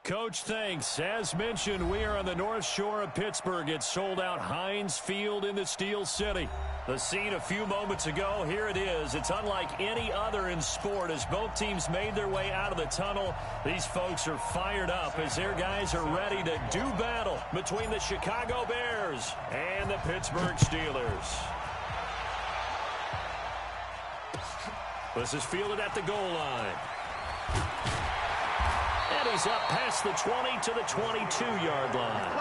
Coach, thanks. As mentioned, we are on the North Shore of Pittsburgh. It's sold out Heinz Field in the Steel City. The scene a few moments ago, here it is. It's unlike any other in sport. As both teams made their way out of the tunnel, these folks are fired up as their guys are ready to do battle between the Chicago Bears and the Pittsburgh Steelers. This is fielded at the goal line. And he's up past the 20 to the 22-yard line.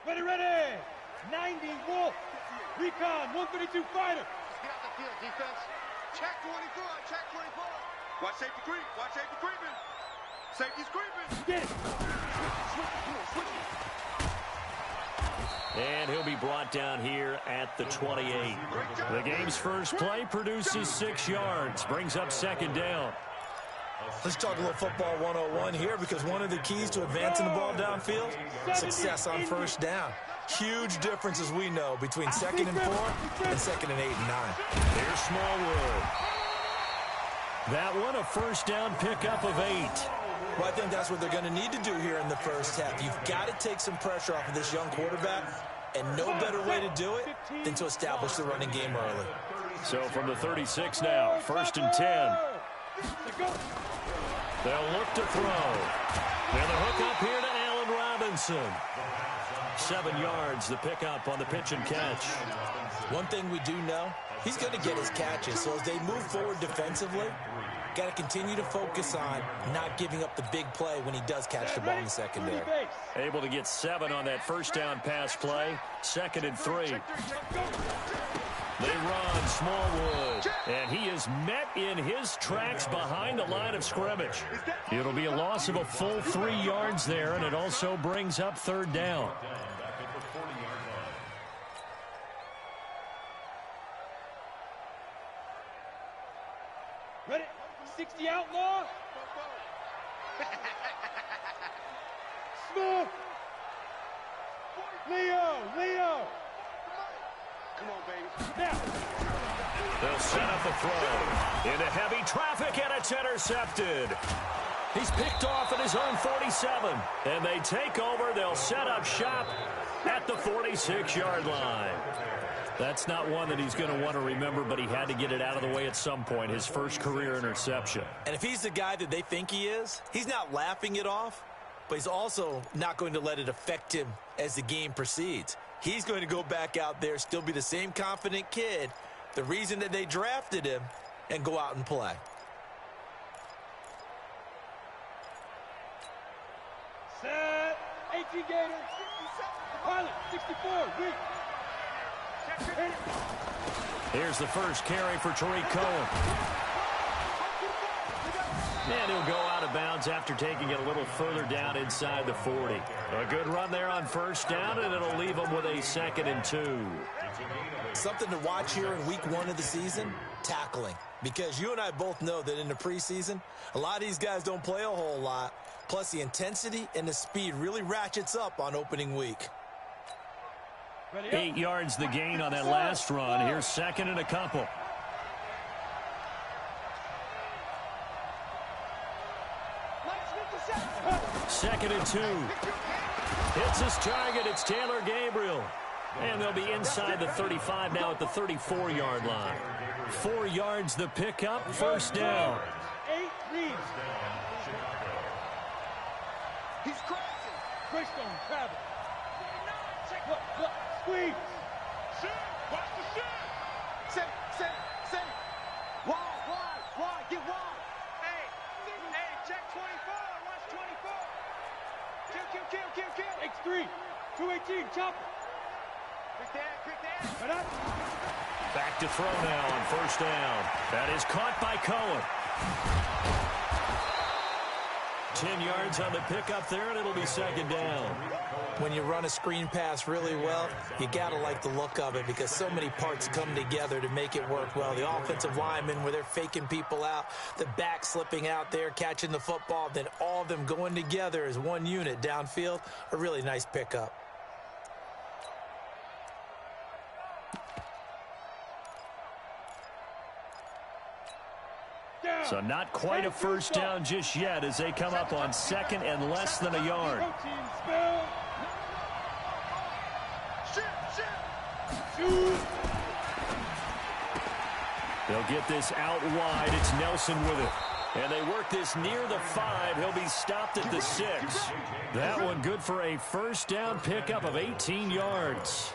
Ready. 90 Wolf. Recon 132 fighter. Get out the field, defense. Check 24, check 24. Watch safety creep, watch safety creeping. Safety's creeping. Get it. And he'll be brought down here at the 28. The game's first play produces 6 yards, brings up second down. Let's talk a little football 101 here, because one of the keys to advancing the ball downfield, success on first down. Huge difference, as we know, between 2nd and 4 and 2nd and 8 and 9. Here's Smallwood. That one, a first down pickup of 8. Well, I think that's what they're going to need to do here in the first half. You've got to take some pressure off of this young quarterback, and no better way to do it than to establish the running game early. So from the 36 now, 1st and 10. They'll look to throw. And the hook up here to Allen Robinson. 7 yards, the pickup on the pitch and catch. One thing we do know, he's going to get his catches. So as they move forward defensively, got to continue to focus on not giving up the big play when he does catch the ball in the secondary. Able to get 7 on that first down pass play. 2nd and 3. They run Smallwood, and he is met in his tracks behind the line of scrimmage. It'll be a loss of a full 3 yards there, and it also brings up 3rd down. Ready? 60 outlaw. Smith. Leo. Come on, baby. Now. They'll set up the throw. Into heavy traffic, and it's intercepted. He's picked off at his own 47. And they take over. They'll set up shop at the 46-yard line. That's not one that he's going to want to remember, but he had to get it out of the way at some point, his first career interception. And if he's the guy that they think he is, he's not laughing it off, but he's also not going to let it affect him as the game proceeds. He's going to go back out there, still be the same confident kid, the reason that they drafted him, and go out and play. Set. 18 Gators. Pilot, 64. Weak. Here's the first carry for Tariq Cohen. And he'll go out of bounds after taking it a little further down inside the 40. A good run there on first down, and it'll leave him with a 2nd and 2. Something to watch here in week 1 of the season, tackling. Because you and I both know that in the preseason, a lot of these guys don't play a whole lot. Plus, the intensity and the speed really ratchets up on opening week. 8 yards the gain on that last run. Here's 2nd and a couple. Second and 2. Hits his target. It's Taylor Gabriel. And they'll be inside the 35 now at the 34-yard line. 4 yards the pickup. First down. 8 leads. He's crashing. Greystone, travel. Look. Squeeze. Shoot. Watch the shoot. Set. Wide. Get wide. Hey, check 24. Watch 24. Kill. X3. 218. Chopper. Quick that. Back to throw now on first down. That is caught by Cohen. 10 yards on the pickup there, and it'll be second down. When you run a screen pass really well, you got to like the look of it because so many parts come together to make it work well. The offensive linemen, where they're faking people out, the back slipping out there, catching the football, then all of them going together as one unit downfield. A really nice pickup. So not quite a first down just yet as they come up on second and less than a yard. They'll get this out wide. It's Nelson with it. And they work this near the 5. He'll be stopped at the 6. That one good for a first down pickup of 18 yards.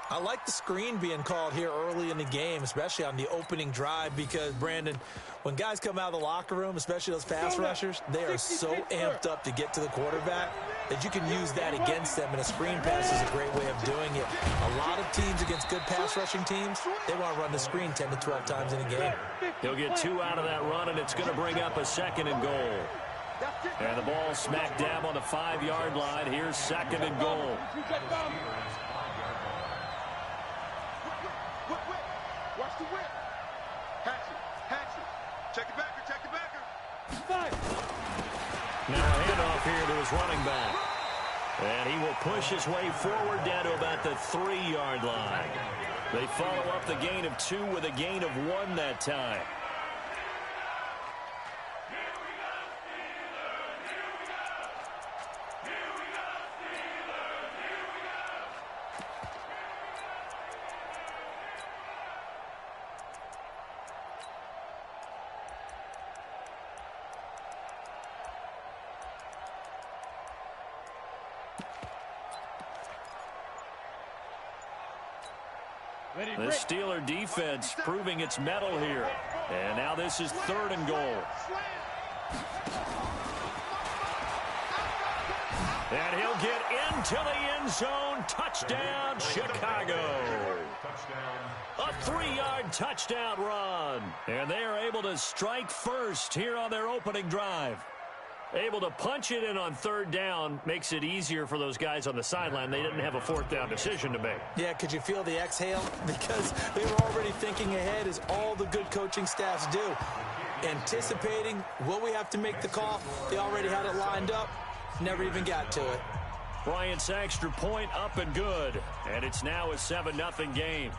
I like the screen being called here early in the game, especially on the opening drive, because, Brandon, when guys come out of the locker room, especially those pass rushers, they are so amped up to get to the quarterback that you can use that against them, and a screen pass is a great way of doing it. A lot of teams against good pass rushing teams, they want to run the screen 10 to 12 times in a game. He'll get 2 out of that run, and it's going to bring up a second and goal. And the ball smack dab on the 5-yard line. Here's second and goal. Watch the whip. Hatch it. Check it backer. Now a handoff here to his running back. And he will push his way forward down to about the 3-yard line. They follow up the gain of 2 with a gain of 1 that time. The Steeler defense proving its mettle here. And now this is 3rd and goal. And he'll get into the end zone. Touchdown, Chicago. A 3-yard touchdown run. And they are able to strike first here on their opening drive. Able to punch it in on 3rd down makes it easier for those guys on the sideline. They didn't have a 4th down decision to make. Yeah, could you feel the exhale? Because they were already thinking ahead, as all the good coaching staffs do. Anticipating, will we have to make the call? They already had it lined up. Never even got to it. Bryant's extra point up and good. And it's now a 7-0 game.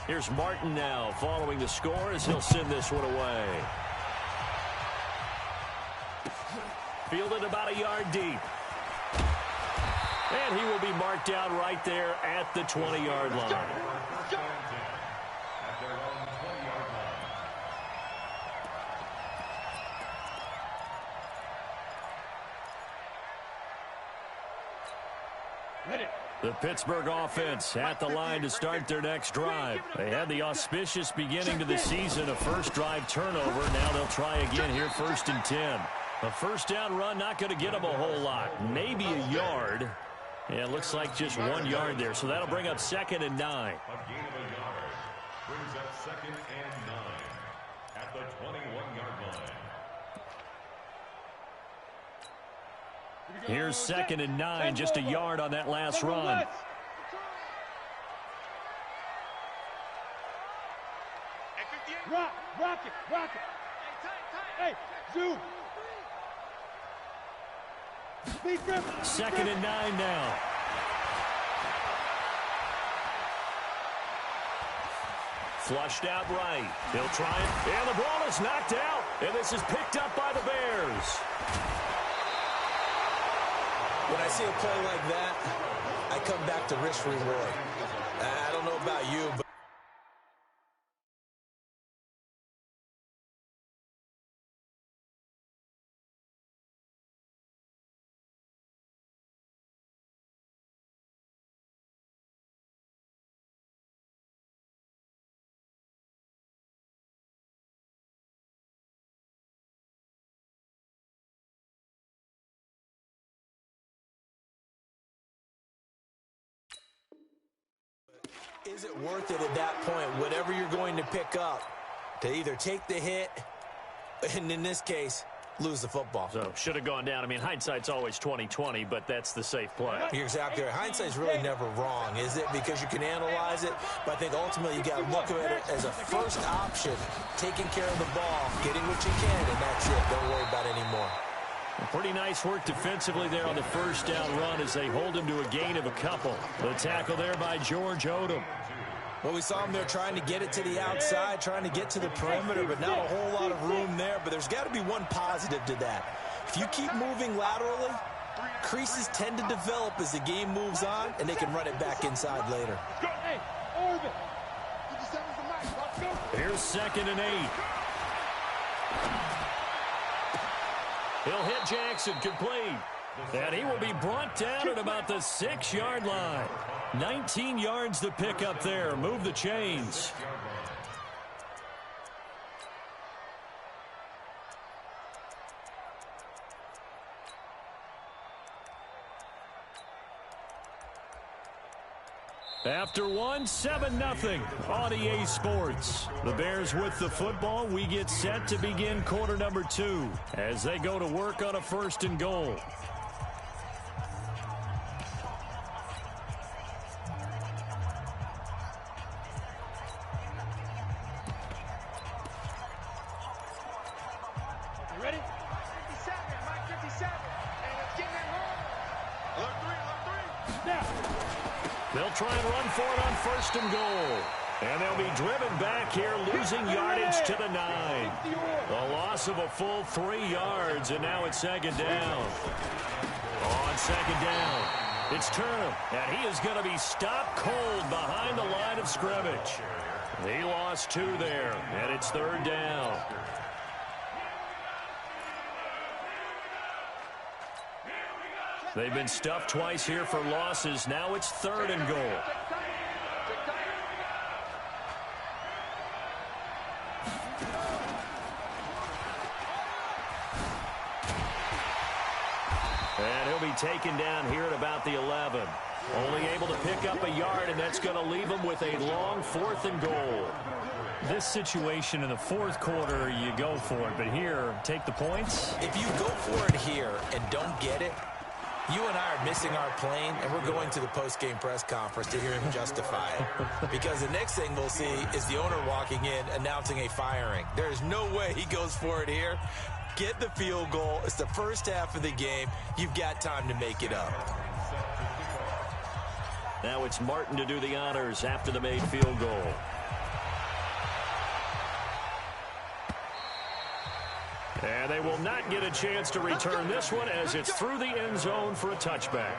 Here's Martin now following the score as he'll send this one away. Fielded about a yard deep. And he will be marked down right there at the 20-yard line. The Pittsburgh offense at the line to start their next drive. They had the auspicious beginning to the season, a first drive turnover. Now they'll try again here, 1st and 10. A first down run, not going to get them a whole lot. Maybe a yard. Yeah, it looks like just 1 yard there. So that'll bring up 2nd and 9. A gain of a yard brings up 2nd and 9 at the 21-yard line. Here's 2nd and 9, just a yard on that last run. Rock it. Hey, zoom. 2nd and 9 now. Flushed out right. He'll try it. And the ball is knocked out. And this is picked up by the Bears. When I see a play like that, I come back to risk reward. I don't know about you, but Is it worth it at that point, whatever you're going to pick up, to either take the hit, and in this case, lose the football? So, should have gone down. I mean, hindsight's always 20/20, but that's the safe play. You're exactly right. Hindsight's really never wrong, is it? Because you can analyze it, but I think ultimately you got to look at it as a first option, taking care of the ball, getting what you can, and that's it. Don't worry about it anymore. Pretty nice work defensively there on the first down run as they hold him to a gain of a couple. The tackle there by George Odom. Well, we saw him there trying to get it to the outside, trying to get to the perimeter, but not a whole lot of room there. But there's got to be one positive to that. If you keep moving laterally, creases tend to develop as the game moves on, and they can run it back inside later. Here's 2nd and 8. He'll hit Jackson, complete. And he will be brought down at about the 6-yard line. 19 yards to pick up there. Move the chains. After 7-0 on EA Sports. The Bears with the football. We get set to begin quarter number 2 as they go to work on a 1st and goal. You ready? 57, Mike 57. And it's getting it wrong. Look 3. Now. They'll try and run for it on 1st and goal. And they'll be driven back here, losing yardage to the 9. A loss of a full 3 yards, and now it's 2nd down. On 2nd down, it's Turnham, and he is going to be stopped cold behind the line of scrimmage. He lost 2 there, and it's 3rd down. They've been stuffed twice here for losses. Now it's 3rd and goal. And he'll be taken down here at about the 11. Only able to pick up a yard, and that's going to leave him with a long 4th and goal. This situation in the 4th quarter, you go for it. But here, take the points. If you go for it here and don't get it, you and I are missing our plane, and we're going to the post-game press conference to hear him justify it. Because the next thing we'll see is the owner walking in announcing a firing. There is no way he goes for it here. Get the field goal. It's the first half of the game. You've got time to make it up. Now it's Martin to do the honors after the made field goal. And they will not get a chance to return this one as it's through the end zone for a touchback.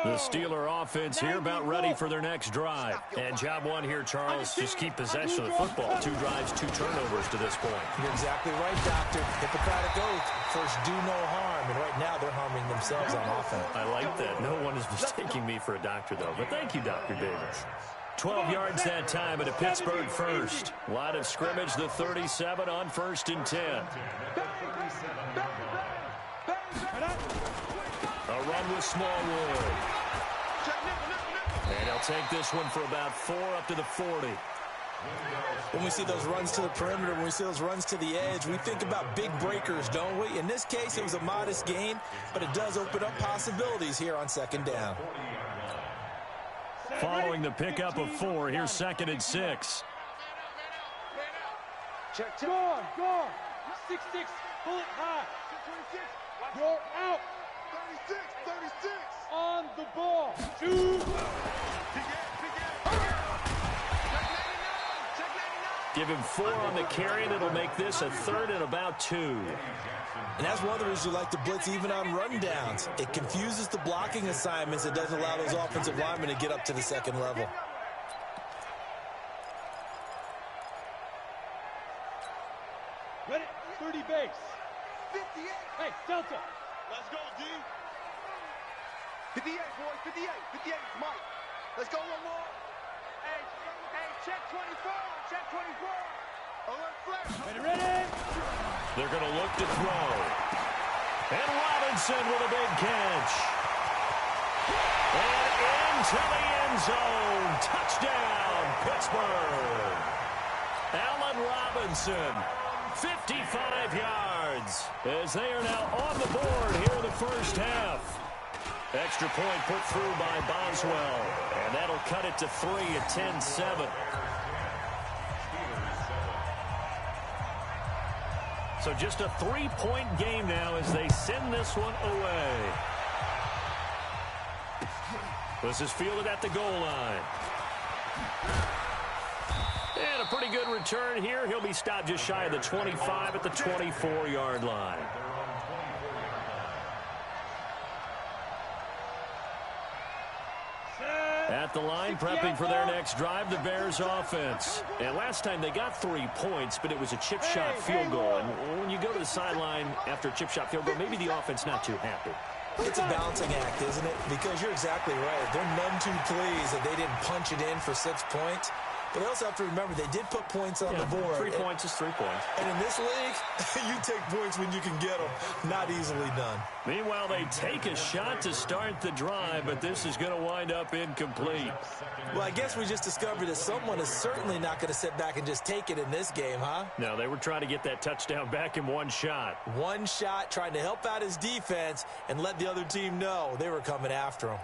The Steeler offense here about ready for their next drive. And job one here, Charles, just keep possession of the football. 2 drives, 2 turnovers to this point. You're exactly right, Doctor. Hippocratic oath. First, do no harm. And right now, they're harming themselves on offense. I like that. No one is mistaking me for a doctor, though. But thank you, Dr. Davis. 12 yards that time at a Pittsburgh first. Line of scrimmage, the 37 on 1st and 10. A run with Smallwood. And they'll take this one for about 4 up to the 40. When we see those runs to the perimeter, when we see those runs to the edge, we think about big breakers, don't we? In this case, it was a modest gain, but it does open up possibilities here on 2nd down. Following the pickup of 4, here's 2nd and 6. Check. Go on. 6-6. Pull it high. 26. You're out. 36. On the ball. Shoot. Give him 4 on the carry, and it'll make this a 3rd and about 2. And that's one of the reasons you like to blitz even on rundowns. It confuses the blocking assignments. It doesn't allow those offensive linemen to get up to the 2nd level. Ready? 30 base. 58. Hey, Delta. Let's go, D. 58, boys. 58. 58, Mike. Let's go one more. H. Check 24. Check 24. Alert flash. Ready? They're going to look to throw. And Robinson with a big catch. And into the end zone. Touchdown, Pittsburgh. Allen Robinson, 55 yards, as they are now on the board here in the first half. Extra point put through by Boswell, and that'll cut it to 3 at 10-7. So just a 3-point game now as they send this one away. This is fielded at the goal line. And a pretty good return here. He'll be stopped just shy of the 25 at the 24-yard line. At the line, prepping for their next drive, the Bears offense. And last time they got 3 points, but it was a chip shot field goal. And when you go to the sideline after a chip shot field goal, maybe the offense not too happy. It's a balancing act, isn't it? Because you're exactly right. They're none too pleased that they didn't punch it in for 6 points. But they also have to remember they did put points on the board. 3 points is 3 points. And in this league, you take points when you can get them. Not easily done. Meanwhile, they take a shot to start the drive, but this is going to wind up incomplete. Well, I guess we just discovered that someone is certainly not going to sit back and just take it in this game, huh? No, they were trying to get that touchdown back in one shot. One shot, trying to help out his defense and let the other team know they were coming after him.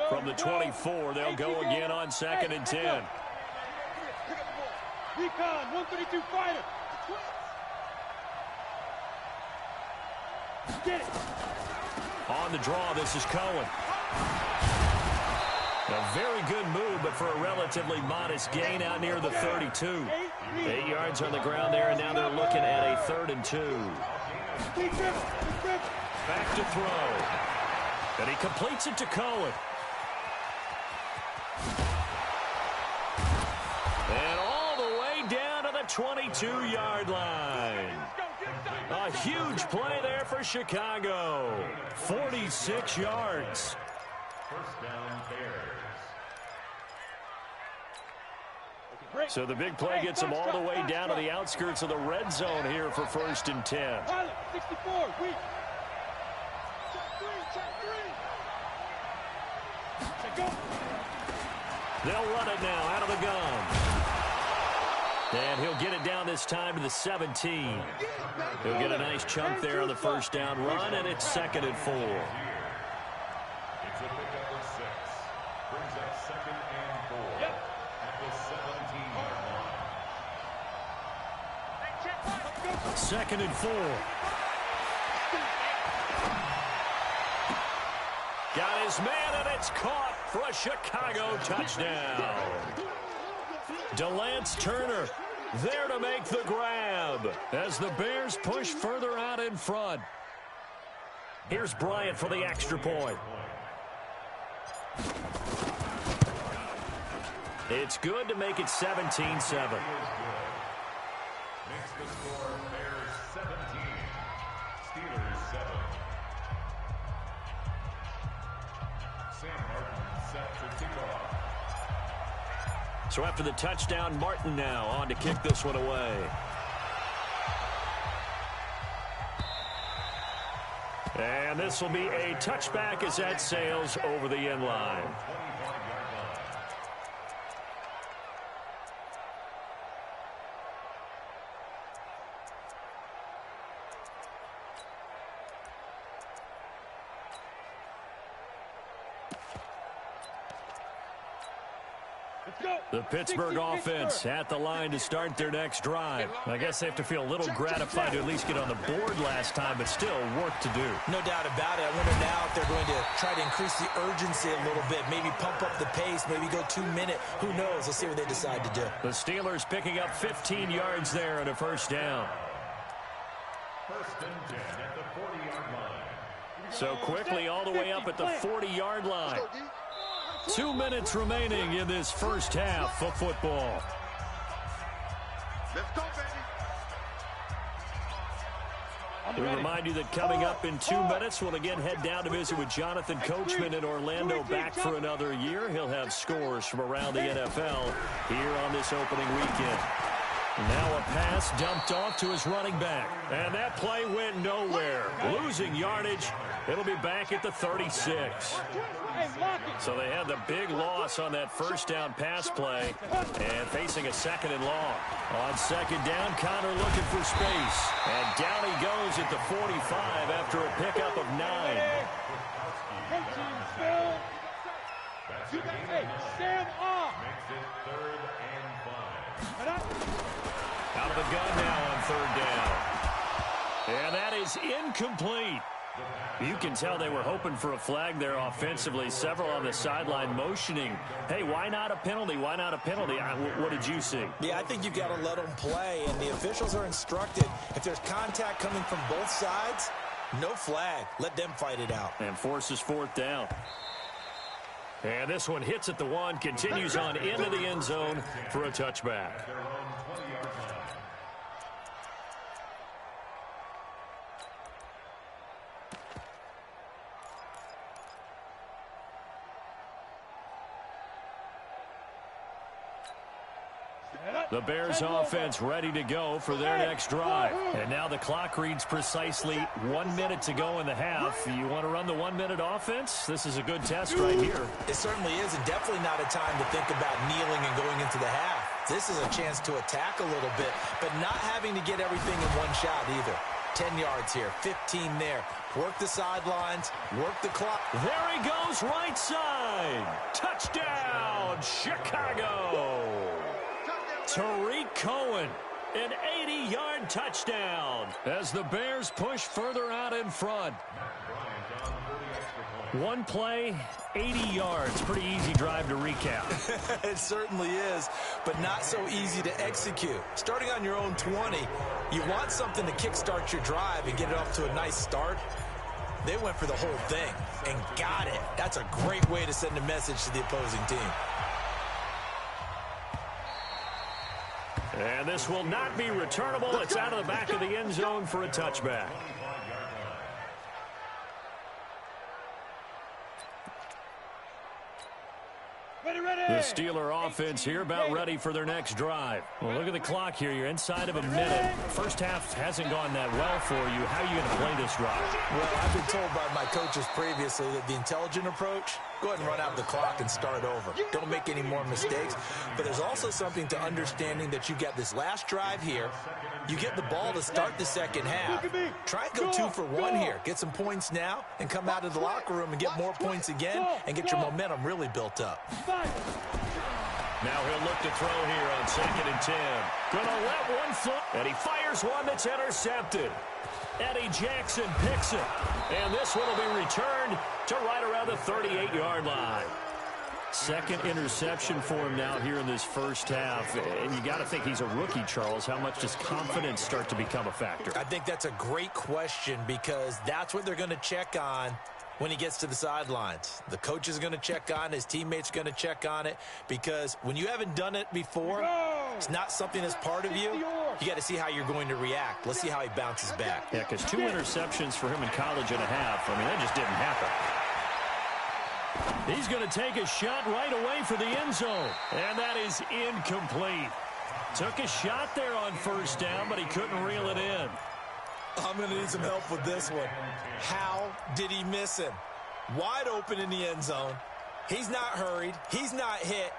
From the 24, they'll go again on 2nd and 10. Recon, 132 fighter. Get it. On the draw, this is Cohen. A very good move, but for a relatively modest gain out near the 32. 8 yards on the ground there, and now they're looking at a 3rd and 2. Back to throw. And he completes it to Cohen. And all the way down to the 22-yard line. A huge play there for Chicago. 46 yards. First down, Bears. So the big play gets them all the way down to the outskirts of the red zone here for 1st and 10. 64, weak. Check 3. Check go. They'll run it now out of the gun. And he'll get it down this time to the 17. He'll get a nice chunk there on the first down run, and it's 2nd and 4. It's a pickup of 6. Brings up 2nd and 4 at the 17-yard line. 2nd and 4. Got his man, and it's caught for a Chicago touchdown. DeLance Turner there to make the grab as the Bears push further out in front. Here's Bryant for the extra point. It's good to make it 17-7. Makes the score Bears 17, Steelers 7. Sam Martin set to kick off. So after the touchdown, Martin now on to kick this one away. And this will be a touchback as that sails over the end line. The Pittsburgh offense at the line to start their next drive. I guess they have to feel a little gratified to at least get on the board last time, but still work to do. No doubt about it. I wonder now if they're going to try to increase the urgency a little bit, maybe pump up the pace, maybe go 2-minute. Who knows? Let's see what they decide to do. The Steelers picking up 15 yards there on a first down. 1st and 10 at the 40-yard line. So quickly all the way up at the 40-yard line. 2 minutes remaining in this first half of football. Let's go, baby. We remind you that coming up in 2 minutes, we'll again head down to visit with Jonathan Coachman in Orlando, back for another year. He'll have scores from around the NFL here on this opening weekend. Now a pass dumped off to his running back. And that play went nowhere. Losing yardage. It'll be back at the 36. So they had the big loss on that first down pass play and facing a 2nd and long. On 2nd down, Connor looking for space. And down he goes at the 45 after a pickup of 9. Sam off. Out of the gun now on 3rd down. And that is incomplete. You can tell they were hoping for a flag there offensively. Several on the sideline motioning, hey, why not a penalty? Why not a penalty? What did you see? Yeah, I think you've got to let them play, and the officials are instructed. If there's contact coming from both sides, no flag. Let them fight it out. And forces 4th down. And this one hits at the 1, continues on into the end zone for a touchback. The Bears offense ready to go for their next drive. And now the clock reads precisely 1 minute to go in the half. You want to run the 1 minute offense? This is a good test right here. It certainly is, and definitely not a time to think about kneeling and going into the half. This is a chance to attack a little bit, but not having to get everything in one shot either. 10 yards here, 15 there. Work the sidelines, work the clock. There he goes, right side. Touchdown, Chicago. Tariq Cohen, an 80-yard touchdown as the Bears push further out in front. One play, 80 yards. Pretty easy drive to recap. It certainly is, but not so easy to execute. Starting on your own 20, you want something to kickstart your drive and get it off to a nice start. They went for the whole thing and got it. That's a great way to send a message to the opposing team. And this will not be returnable. It's out of the back of the end zone for a touchback. The Steeler offense here about ready for their next drive. Well, look at the clock here. You're inside of a minute. First half hasn't gone that well for you. How are you going to play this drive? Well, I've been told by my coaches previously that the intelligent approach, go ahead and run out the clock and start over. Don't make any more mistakes. But there's also something to understanding that you get this last drive here. You get the ball to start the second half. Try and go 2 for 1 here. Get some points now and come out of the locker room and get more points again and get your momentum really built up. Now he'll look to throw here on 2nd and 10. Gonna let one fly, and he fires one that's intercepted. Eddie Jackson picks it, and this one will be returned to right around the 38-yard line. Second interception for him now here in this first half. And you got to think he's a rookie, Charles. How much does confidence start to become a factor? I think that's a great question because that's what they're going to check on when he gets to the sidelines. The coach is going to check on it. His teammates are going to check on it because when you haven't done it before, it's not something that's part of you. You got to see how you're going to react. Let's see how he bounces back. Yeah, because 2 interceptions for him in college and a half. I mean, that just didn't happen. He's going to take a shot right away for the end zone. And that is incomplete. Took a shot there on first down, but he couldn't reel it in. I'm going to need some help with this one. How did he miss him? Wide open in the end zone. He's not hurried. He's not hit.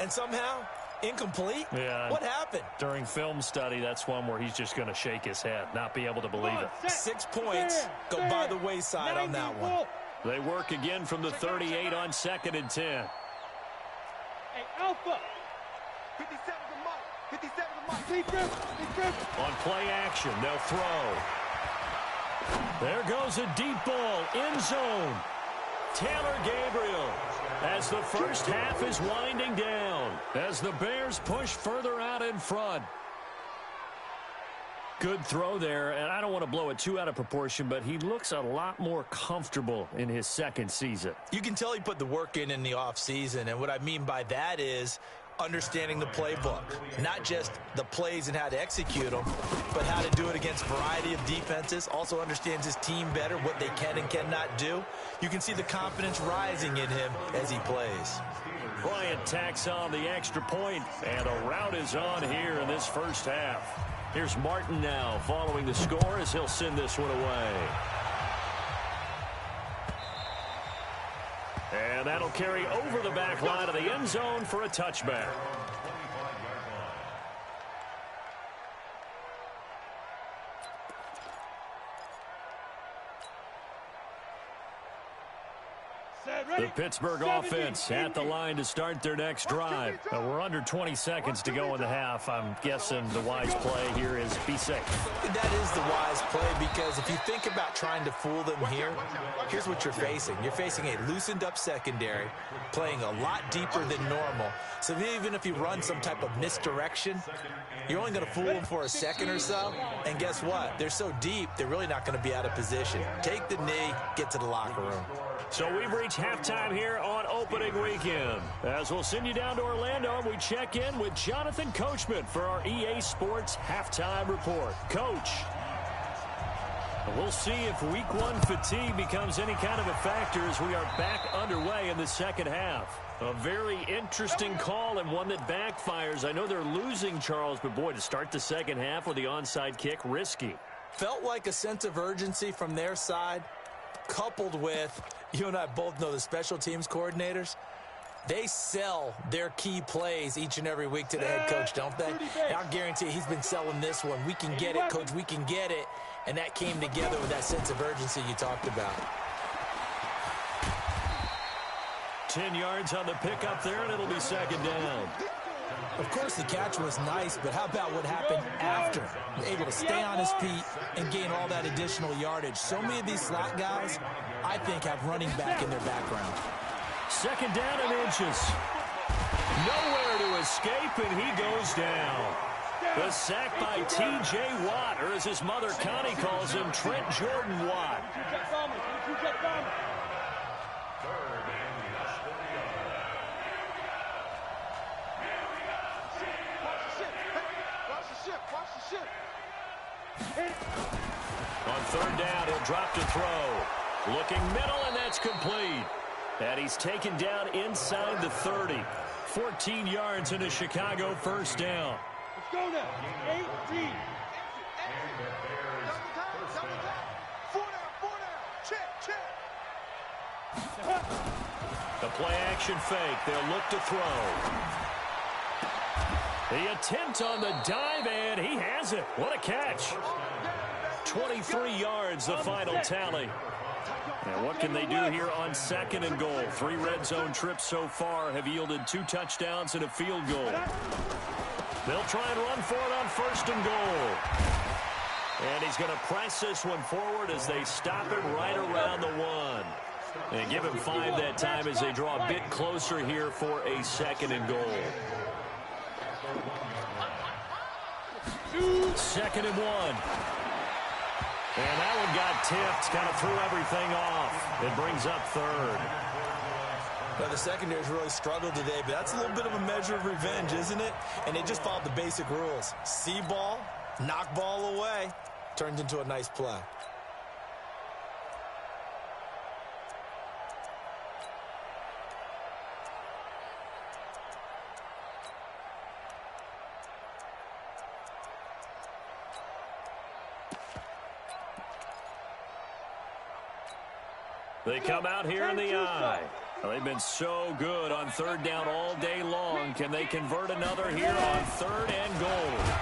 And somehow, incomplete? Yeah. What happened? During film study, that's one where he's just going to shake his head, not be able to believe it. 6 points go by the wayside on that one. They work again from the 38 on 2nd and 10. Hey, Alpha. 57 to Mike. 57 to Mike. On play action, they'll throw. There goes a deep ball, end zone. Taylor Gabriel as the first half is winding down. As the Bears push further out in front. Good throw there, and I don't want to blow it too out of proportion, but he looks a lot more comfortable in his second season. You can tell he put the work in the offseason, and what I mean by that is understanding the playbook. Not just the plays and how to execute them, but how to do it against a variety of defenses. Also understands his team better, what they can and cannot do. You can see the confidence rising in him as he plays. Bryant tacks on the extra point, and a rout is on here in this first half. Here's Martin now following the score as he'll send this one away. And that'll carry over the back line of the end zone for a touchback. The Pittsburgh offense at the line to start their next drive. We're under 20 seconds to go in the half. I'm guessing the wise play here is be safe. That is the wise play, because if you think about trying to fool them here, here's what you're facing. You're facing a loosened up secondary, playing a lot deeper than normal. So even if you run some type of misdirection, you're only going to fool them for a second or so. And guess what? They're so deep, they're really not going to be out of position. Take the knee, get to the locker room. So we've reached halftime here on opening weekend. As we'll send you down to Orlando, and we check in with Jonathan Coachman for our EA Sports Halftime Report. Coach, we'll see if week one fatigue becomes any kind of a factor as we are back underway in the second half. A very interesting call and one that backfires. I know they're losing, Charles, but boy, to start the second half with the onside kick, risky. Felt like a sense of urgency from their side, coupled with, you and I both know the special teams coordinators, they sell their key plays each and every week to the head coach, don't they? And I'll guarantee he's been selling this one. We can get it, coach, we can get it. And that came together with that sense of urgency you talked about. 10 yards on the pickup there, and it'll be second down. Of course, the catch was nice, but how about what happened after? Able to stay on his feet and gain all that additional yardage. So many of these slot guys, I think, have running back in their background. Second down and inches. Nowhere to escape, and he goes down. The sack by T.J. Watt, or as his mother Connie calls him, Trent Jordan Watt. On third down, he'll drop to throw. Looking middle, and that's complete. And he's taken down inside the 30. 14 yards in a Chicago first down. Let's go now. 18. Four down. Check. The play action fake. They'll look to throw. The attempt on the dive, and he has it. What a catch. 23 yards, the final tally. And what can they do here on second and goal? 3 red zone trips so far have yielded 2 touchdowns and a field goal. They'll try and run for it on first and goal. And he's going to press this one forward as they stop it right around the 1. And give him 5 that time as they draw a bit closer here for a second and goal. Second and 1. And that one got tipped, kind of threw everything off. It brings up third. Well, the secondary's really struggled today, but that's a little bit of a measure of revenge, isn't it? And they just followed the basic rules. See ball, knock ball away, turns into a nice play. They come out here in the eye. They've been so good on third down all day long. Can they convert another here on third and goal?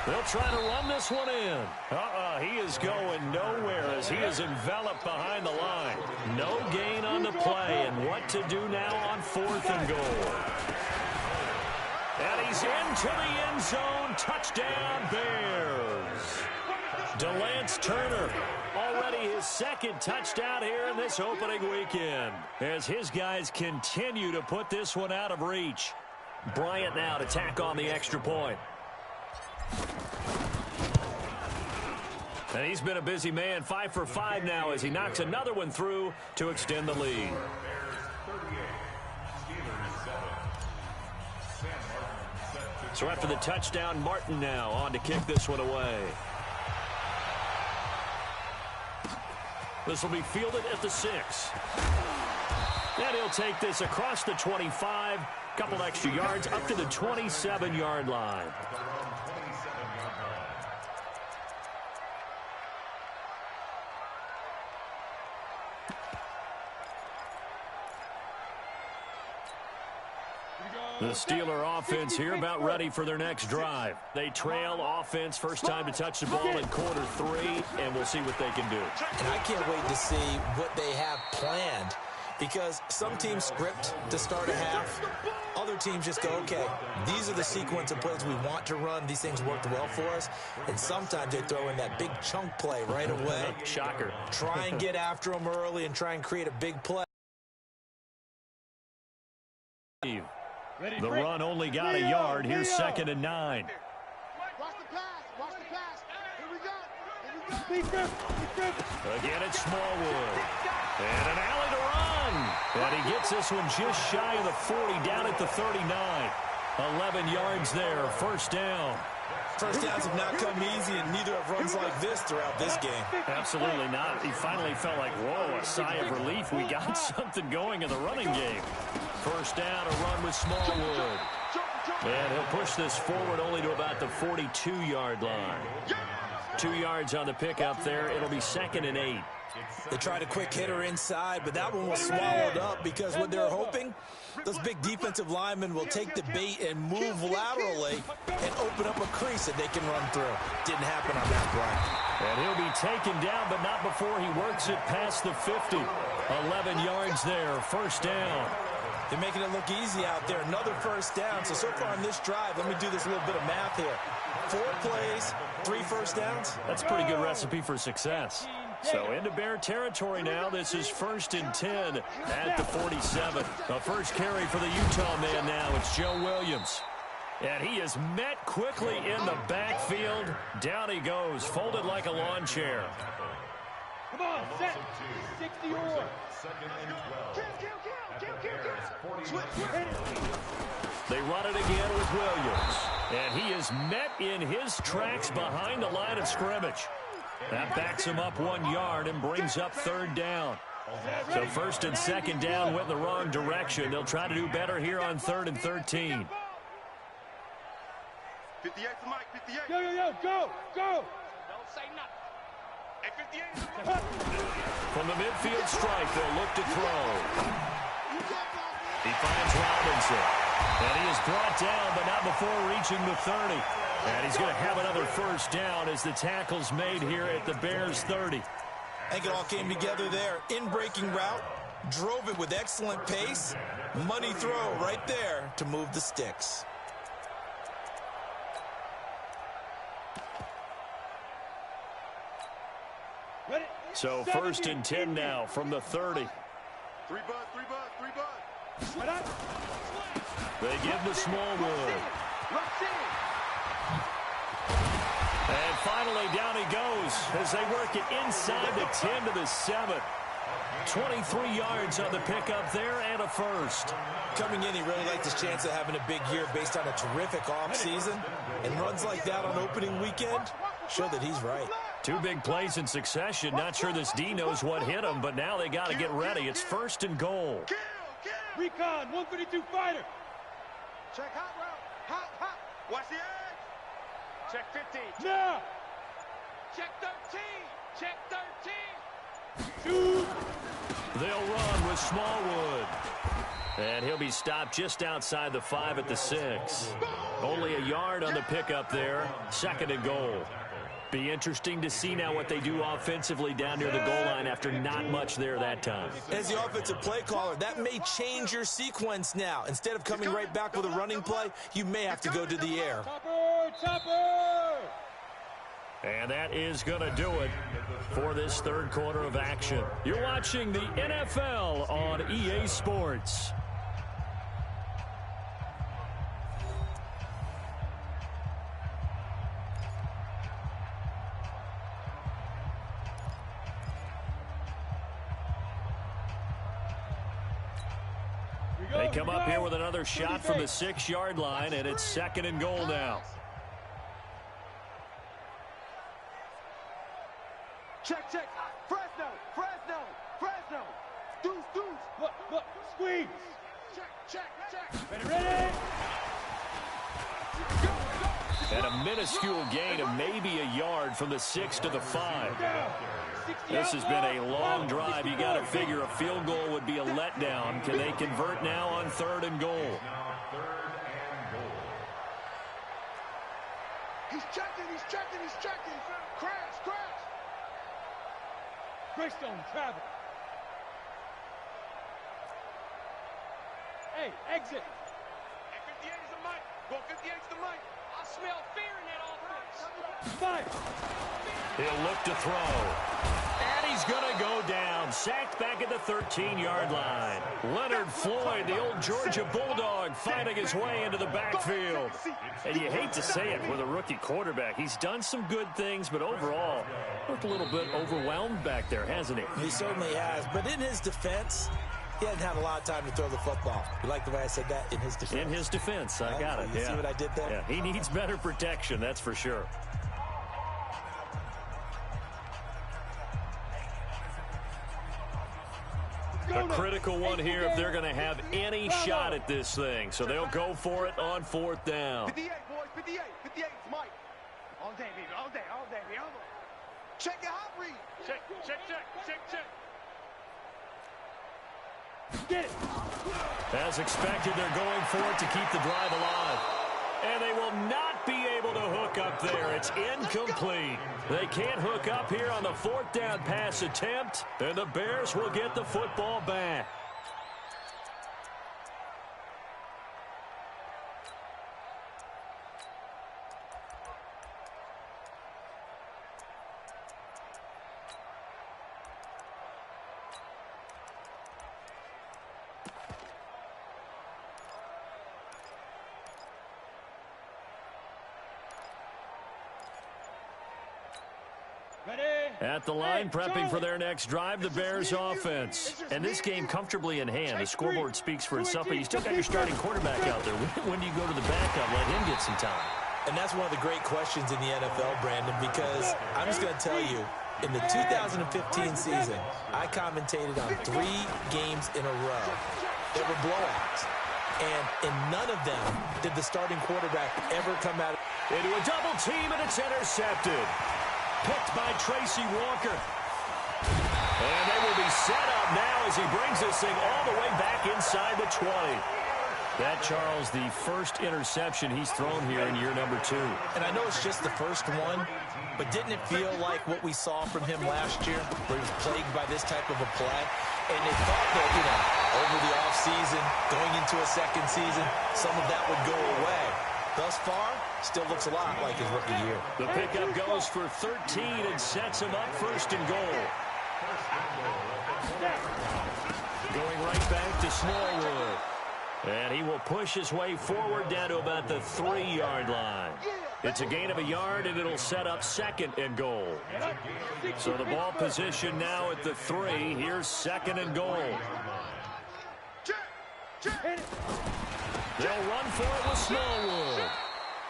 They'll try to run this one in. He is going nowhere as he is enveloped behind the line. No gain on the play, and what to do now on fourth and goal. And he's into the end zone. Touchdown, Bears. DeLance Turner, already his second touchdown here in this opening weekend, as his guys continue to put this one out of reach. Bryant now to tack on the extra point. And he's been a busy man, 5 for 5 now as he knocks another one through to extend the lead. So after the touchdown, Martin now on to kick this one away. This will be fielded at the 6. And he'll take this across the 25, couple extra yards up to the 27-yard line. The Steeler offense here about ready for their next drive. They trail offense, first time to touch the ball in quarter 3, and we'll see what they can do. And I can't wait to see what they have planned, because some teams script to start a half. Other teams just go, okay, these are the sequence of plays we want to run. These things worked well for us. And sometimes they throw in that big chunk play right away. Shocker. Try and get after them early and try and create a big play. The run only got a yard. Here's 2nd and 9. Watch the pass. Watch the pass. Here we go. Again, it's Smallwood. And an alley to run. And he gets this one just shy of the 40, down at the 39. 11 yards there, first down. First downs have not come easy, and neither have runs like this throughout this game. Absolutely not. He finally felt like, whoa, a sigh of relief. We got something going in the running game. First down, a run with Smallwood. And he'll push this forward only to about the 42-yard line. 2 yards on the pickup there. It'll be 2nd and 8. They tried a quick hitter inside, but that one was swallowed up because what they're hoping, those big defensive linemen will take the bait and move laterally and open up a crease that they can run through. Didn't happen on that play. And he'll be taken down, but not before he works it past the 50. 11 yards there, first down. They're making it look easy out there. Another first down. So far on this drive, let me do this little bit of math here. 4 plays, 3 first downs. That's a pretty good recipe for success. So into Bear territory now. This is 1st and 10 at the 47. The first carry for the Utah man now. It's Joe Williams. And he is met quickly in the backfield. Down he goes, folded like a lawn chair. Come on, set. 60 or. They run it again with Williams. And he is met in his tracks behind the line of scrimmage. That backs him up 1 yard and brings up 3rd down. So 1st and 2nd down went in the wrong direction. They'll try to do better here on 3rd and 13. 58 to Mike, 58. Yo, go. Don't say nothing. Hey, 58. From the midfield strike, they'll look to throw. He finds Robinson. And he is brought down, but not before reaching the 30. And he's going to have another first down as the tackle's made here at the Bears' 30. I think it all came together there. In-breaking route, drove it with excellent pace. Money throw right there to move the sticks. So 1st and 10 now from the 30. 3 bud. They give to Smallwood. And finally, down he goes as they work it inside the 10 to the 7. 23 yards on the pickup there and a first. Coming in, he really liked his chance of having a big year based on a terrific offseason. And runs like that on opening weekend show that he's right. 2 big plays in succession. Not sure this D knows what hit him, but now they got to get ready. It's 1st and goal. Recon, 132 fighter. Check hot route. Hot. Watch the edge. Check 15. Now. Check 13. Check 13. Shoot. They'll run with Smallwood. And he'll be stopped just outside the 5 at the 6. Only a yard on the pickup there. 2nd and goal. Be interesting to see now what they do offensively down near the goal line after not much there that time. As the offensive play caller, that may change your sequence now. Instead of coming right back with a running play, you may have to go to the air. Chopper! And that is going to do it for this 3rd quarter of action. You're watching the NFL on EA Sports. They come up here with another shot from the 6-yard line, and it's 2nd and goal now. Check, check. Fresno, Fresno, Fresno. Deuce, deuce. Look, squeeze. Check. Ready. And a minuscule gain of maybe a yard from the 6 to the 5. This has been a long drive. You got to figure a field goal would be a letdown. Can they convert now on 3rd and goal? He's checking. Crash. Greystone travel. Hey, exit. 58 is the mic. Go 58 is the mic. I smell fear in that offense. Fire. He'll look to throw. And he's going to go down. Sacked back at the 13-yard line. Leonard Floyd, the old Georgia Bulldog, finding his way into the backfield. And you hate to say it with a rookie quarterback. He's done some good things, but overall, looked a little bit overwhelmed back there, hasn't he? He certainly has. But in his defense, he hasn't had a lot of time to throw the football. You like the way I said that? In his defense. In his defense. I got it. You see what I did there? Yeah, he needs better protection, that's for sure. A critical one here if they're going to have any shot at this thing. So they'll go for it on 4th down. 58, boys, 58. 58 is Mike. All day, baby, all day. Check your hot read. Check. Get it. As expected, they're going for it to keep the drive alive. And they will not be able to hook up there. It's incomplete. They can't hook up here on the 4th down pass attempt, and the Bears will get the football back. At the line, prepping for their next drive, the Bears offense. And this game comfortably in hand. The scoreboard speaks for itself, but you still got your starting quarterback out there. When do you go to the backup, let him get some time? And that's one of the great questions in the NFL, Brandon, because I'm just going to tell you, in the 2015 season, I commentated on 3 games in a row that were blowouts. And in none of them did the starting quarterback ever come out into a double team, and it's intercepted. Picked by Tracy Walker. And they will be set up now as he brings this thing all the way back inside the 20. That, Charles, the first interception he's thrown here in year number 2. And I know it's just the first one, but didn't it feel like what we saw from him last year, where he was plagued by this type of a play? And they thought that, over the offseason, going into a second season, some of that would go away. Thus far, still looks a lot like his rookie year. The pickup goes for 13 and sets him up 1st and goal. Going right back to Smallwood. And he will push his way forward down to about the 3-yard line. It's a gain of a yard, and it'll set up 2nd and goal. So the ball position now at the 3. Here's 2nd and goal. They'll run for it with Smallwood.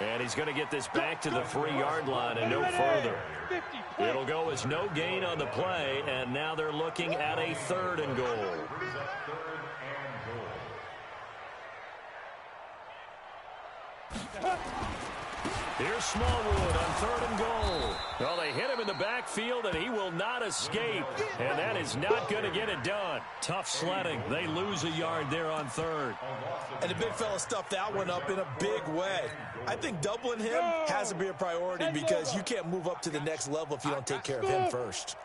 And he's going to get this back to the 3-yard line and no further. It'll go as no gain on the play, and now they're looking at a 3rd and goal. Here's Smallwood on 3rd and goal. Well, they hit him in the backfield, and he will not escape. And that is not going to get it done. Tough sledding. They lose a yard there on 3rd. And the big fella stuffed that one up in a big way. I think doubling him has to be a priority because you can't move up to the next level if you don't take care of him first.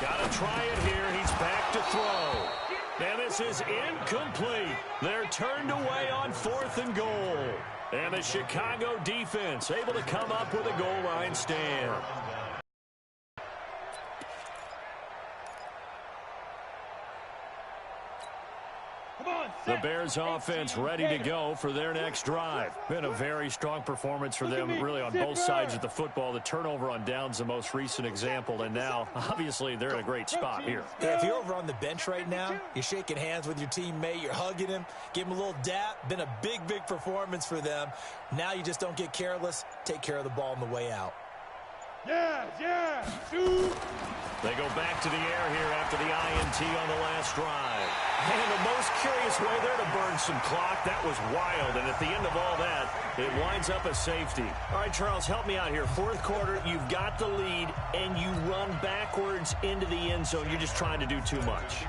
Got to try it here. He's back to throw. And this is incomplete. They're turned away on 4th and goal. And the Chicago defense able to come up with a goal line stand. The Bears offense ready to go for their next drive. Been a very strong performance for them really on both sides of the football. The turnover on downs the most recent example, and now obviously they're in a great spot here. Yeah, if you're over on the bench right now, you're shaking hands with your teammate, you're hugging him, give him a little dap. Been a big performance for them. Now you just don't get careless. Take care of the ball on the way out. Shoot. They go back to the air here after the INT on the last drive. And the most curious way there to burn some clock. That was wild. And at the end of all that, it winds up a safety. All right, Charles, help me out here. Fourth quarter, you've got the lead, and you run backwards into the end zone. You're just trying to do too much.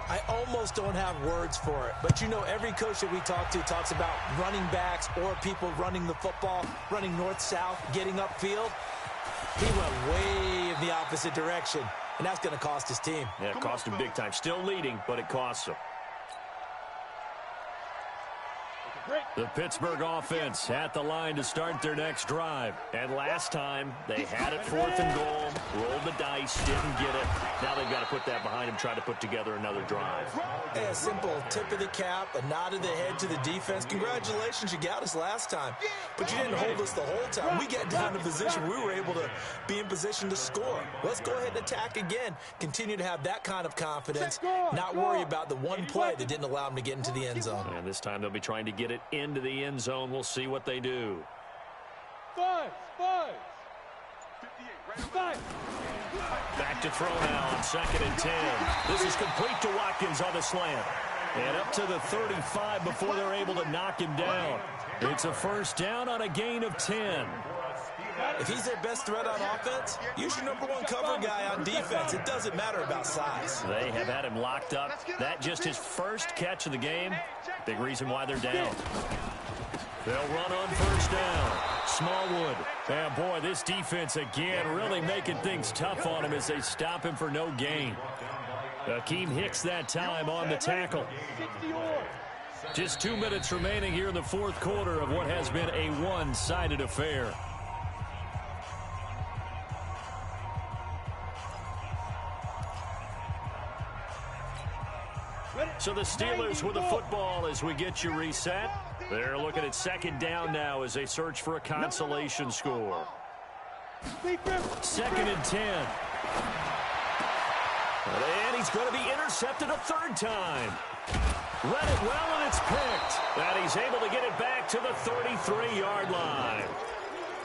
I almost don't have words for it. But, you know, every coach that we talk to talks about running backs or people running the football, running north-south, getting upfield. He went way in the opposite direction, and that's going to cost his team. Yeah, it cost him big time. Still leading, but it costs him. The Pittsburgh offense at the line to start their next drive. And last time, they had it 4th and goal, rolled the dice, didn't get it. Now they've got to put that behind them, try to put together another drive. Hey, a simple tip of the cap, a nod of the head to the defense. Congratulations, you got us last time. But you didn't hold us the whole time. We got down to position. We were able to be in position to score. Let's go ahead and attack again. Continue to have that kind of confidence. Not worry about the one play that didn't allow them to get into the end zone. And this time they'll be trying to get it into the end zone. We'll see what they do. Back to throw now on 2nd and 10. This is complete to Watkins on the slant. And up to the 35 before they're able to knock him down. It's a first down on a gain of 10. If he's their best threat on offense, use your #1 cover guy on defense. It doesn't matter about size. They have had him locked up. That just his first catch of the game. Big reason why they're down. They'll run on first down. Smallwood. And boy, this defense again really making things tough on him as they stop him for no gain. Akeem Hicks that time on the tackle. Just 2 minutes remaining here in the fourth quarter of what has been a one-sided affair. So the Steelers with the football as we get you reset. They're looking at 2nd down now as they search for a consolation score. 2nd and 10. And he's going to be intercepted a 3rd time. Read it well, and it's picked. And he's able to get it back to the 33-yard line.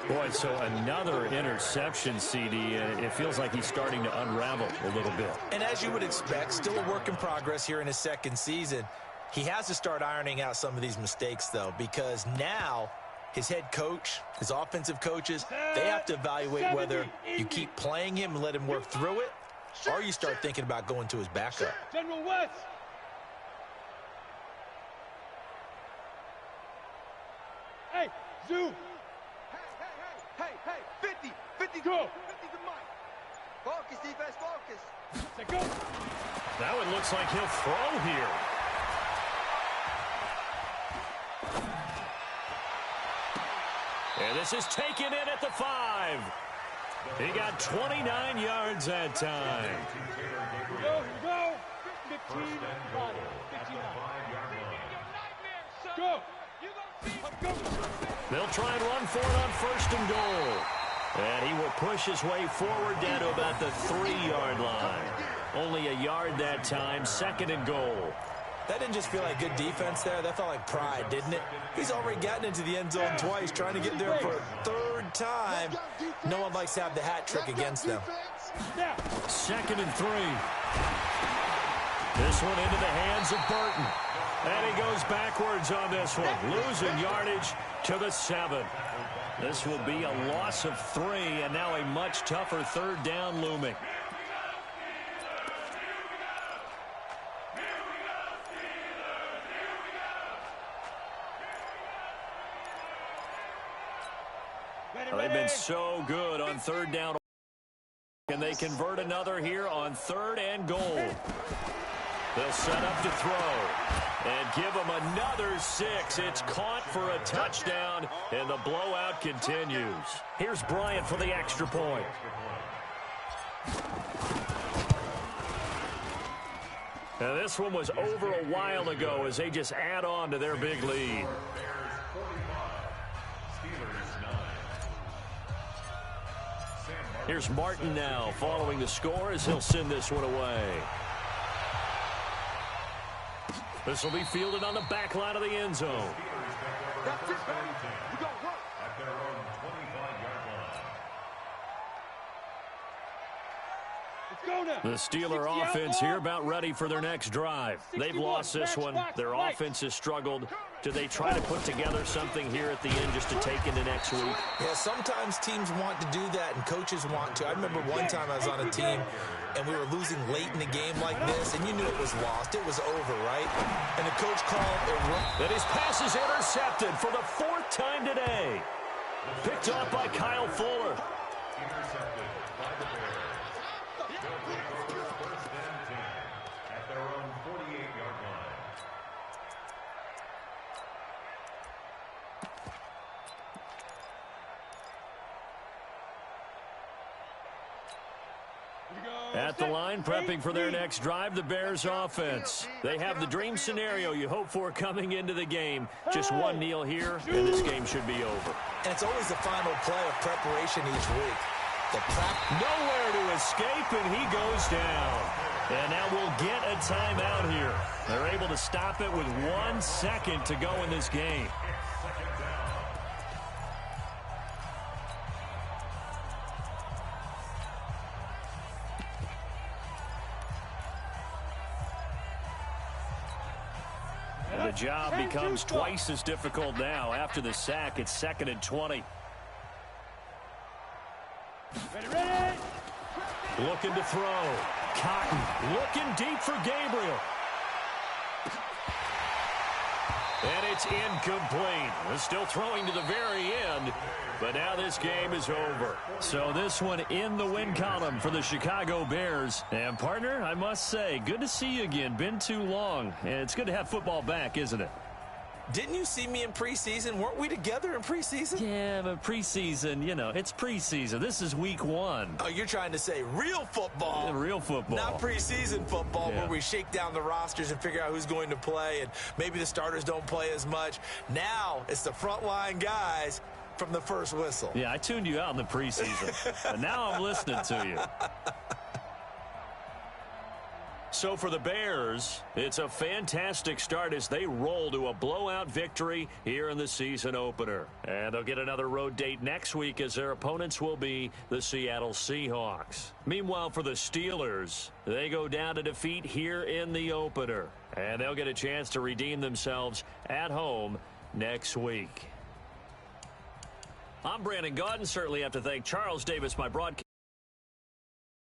Boy, so another interception, CD, and it feels like he's starting to unravel a little bit. And as you would expect, still a work in progress here in his 2nd season. He has to start ironing out some of these mistakes, though, because now his head coach, his offensive coaches, they have to evaluate whether you keep playing him and let him work through it, or you start thinking about going to his backup. General West. Hey, Zoo. Hey, 50 go. 50 to Mike. Focus, defense, focus. Let's go. Now it looks like he'll throw here. And this is taken in at the 5. He got 29 yards that time. Go. 15. 59. Go. They'll try and run for it on 1st and goal. And he will push his way forward down to about the 3-yard line. Only a yard that time, 2nd and goal. That didn't just feel like good defense there. That felt like pride, didn't it? He's already gotten into the end zone twice, trying to get there for a 3rd time. No one likes to have the hat trick against them. 2nd and 3. This one into the hands of Burton. And he goes backwards on this one, losing yardage to the 7. This will be a loss of 3, and now a much tougher 3rd down looming. They've been so good on 3rd down. Can they convert another here on 3rd and goal? They'll set up to throw and give him another 6. It's caught for a touchdown, and the blowout continues. Here's Bryant for the extra point. Now, this one was over a while ago as they just add on to their big lead. Here's Martin now following the score as he'll send this one away. This will be fielded on the back line of the end zone. That's it, baby. We got work. At their own 25-yard line. Let's go now. The Steeler offense here about ready for their next drive. They've lost this one. Their offense has struggled. Do they try to put together something here at the end just to take into next week? Yeah, sometimes teams want to do that and coaches want to. I remember one time I was on a team and we were losing late in the game like this, and you knew it was lost. It was over, right? And the coach called a run. And his pass is intercepted for the 4th time today. Picked off by Kyle Fuller. Intercepted by the Bears. They'll take over first and 10 at their own 48-yard line. At the line, prepping for their next drive, the Bears offense. They have the dream scenario you hope for coming into the game. Just one kneel here, and this game should be over. And it's always the final play of preparation each week. Nowhere to escape, and he goes down. And now we'll get a timeout here. They're able to stop it with 1 second to go in this game. The job becomes twice as difficult now. After the sack, it's 2nd and 20. Ready. Looking to throw. Cotton looking deep for Gabriel. And it's incomplete. They're still throwing to the very end, but now this game is over. So this one in the win column for the Chicago Bears. And partner, I must say, good to see you again. Been too long. And it's good to have football back, isn't it? Didn't you see me in preseason? Weren't we together in preseason? Yeah, but preseason, you know, it's preseason. This is week 1. Oh, you're trying to say real football. Yeah, real football. Not preseason football where we shake down the rosters and figure out who's going to play, and maybe the starters don't play as much. Now it's the frontline guys from the first whistle. Yeah, I tuned you out in the preseason, but now I'm listening to you. So for the Bears, it's a fantastic start as they roll to a blowout victory here in the season opener. And they'll get another road date next week as their opponents will be the Seattle Seahawks. Meanwhile, for the Steelers, they go down to defeat here in the opener. And they'll get a chance to redeem themselves at home next week. I'm Brandon Gaudin. Certainly have to thank Charles Davis, my broadcast.